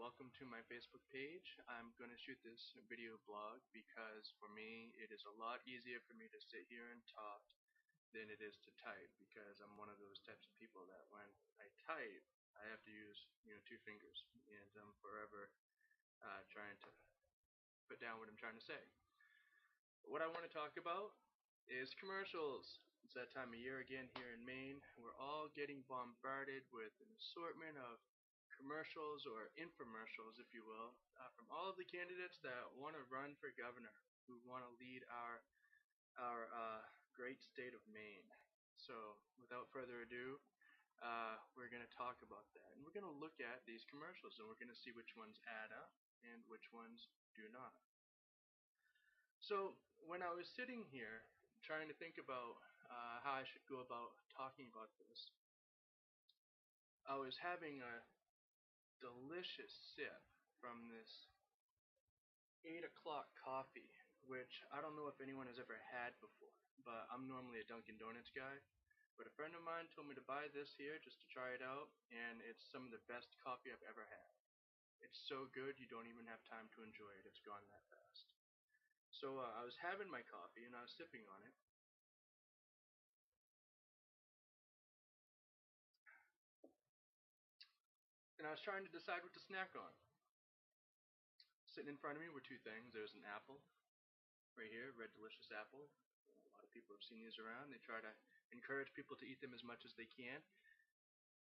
welcome to my Facebook page. I'm going to shoot this video blog because for me it is a lot easier for me to sit here and talk than it is to type because I'm one of those types of people that when I type I have to use two fingers and I'm forever trying to put down what I'm trying to say. What I want to talk about is commercials. It's that time of year again here in Maine. We're all getting bombarded with an assortment of commercials or infomercials, if you will, from all of the candidates that want to run for governor, who want to lead our great state of Maine. So, without further ado, we're going to talk about that, and we're going to look at these commercials, and we're going to see which ones add up and which ones do not. So, when I was sitting here trying to think about how I should go about talking about this, I was having a delicious sip from this 8 o'clock coffee, which I don't know if anyone has ever had before, but I'm normally a Dunkin' Donuts guy. But a friend of mine told me to buy this here just to try it out, and it's some of the best coffee I've ever had. It's so good you don't even have time to enjoy it. It's gone that fast. So I was having my coffee and I was sipping on it, and I was trying to decide what to snack on. Sitting in front of me were two things. There was an apple right here, red delicious apple. A lot of people have seen these around. They try to encourage people to eat them as much as they can.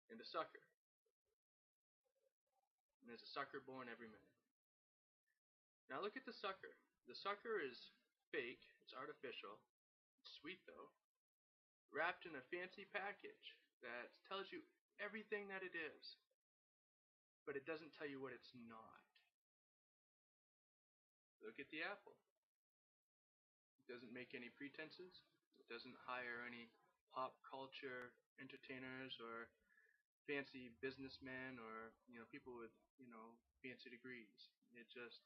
And a sucker. And there's a sucker born every minute. Now look at the sucker. The sucker is fake. It's artificial. It's sweet though. Wrapped in a fancy package that tells you everything that it is. But it doesn't tell you what it's not. Look at the apple. It doesn't make any pretenses. It doesn't hire any pop culture entertainers or fancy businessmen or people with fancy degrees. It just,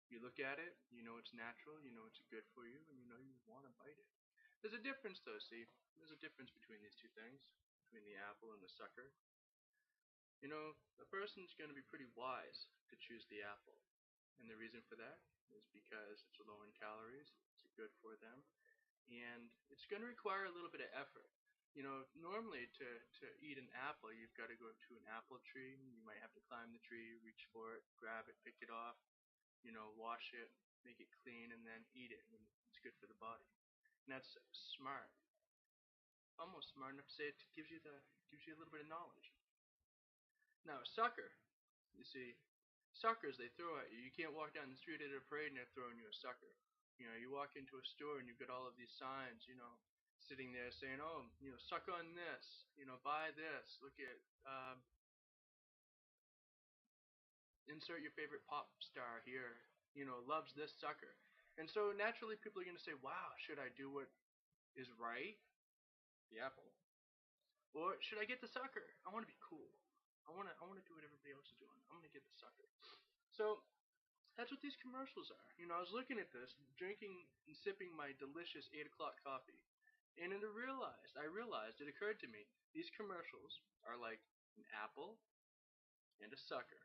you look at it, you know it's natural, you know it's good for you, and you know you want to bite it. There's a difference though, see? There's a difference between these two things, between the apple and the sucker. A person's going to be pretty wise to choose the apple. And the reason for that is because it's low in calories, it's good for them, and it's going to require a little bit of effort. Normally to eat an apple, you've got to go to an apple tree. You might have to climb the tree, reach for it, grab it, pick it off, wash it, make it clean, and then eat it. And it's good for the body. And that's smart. Almost smart enough to say it gives you a little bit of knowledge. Now, a sucker, you see, suckers they throw at you. You can't walk down the street at a parade and they're throwing you a sucker. You walk into a store and you've got all of these signs, sitting there saying, oh, suck on this, buy this, look at, insert your favorite pop star here, loves this sucker. And so naturally people are going to say, wow, should I do what is right? The apple. Or should I get the sucker? I want to be cool. I want to do what everybody else is doing. I'm going to get the sucker. So that's what these commercials are. I was looking at this, drinking and sipping my delicious 8 o'clock coffee. And I realized, it occurred to me, these commercials are like an apple and a sucker.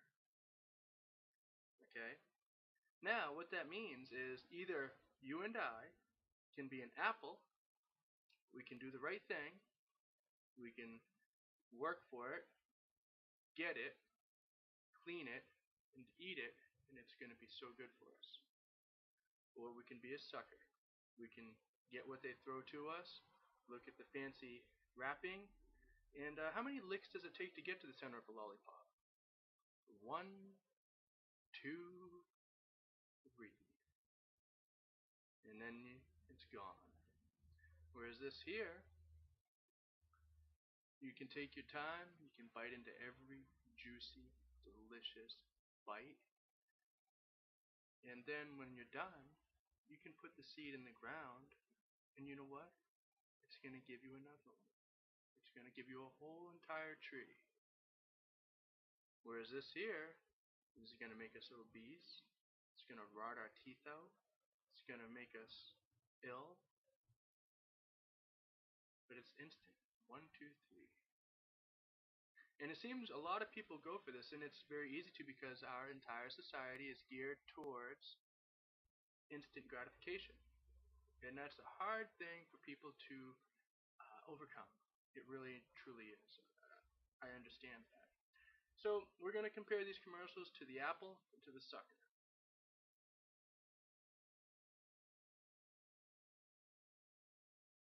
Okay? Now, what that means is either you and I can be an apple, we can do the right thing, we can work for it, get it, clean it, and eat it, and it's going to be so good for us. Or we can be a sucker. We can get what they throw to us, look at the fancy wrapping, and how many licks does it take to get to the center of a lollipop? 1, 2, 3. And then it's gone. Whereas this here, you can take your time, you can bite into every juicy, delicious bite, and then when you're done, you can put the seed in the ground, and you know what? It's going to give you another one. It's going to give you a whole entire tree. Whereas this here is going to make us obese. It's going to rot our teeth out. It's going to make us ill. But it's instant. 1, 2, 3. And it seems a lot of people go for this, and it's very easy to because our entire society is geared towards instant gratification. And that's a hard thing for people to overcome. It really, truly is. I understand that. So we're going to compare these commercials to the apple and to the sucker.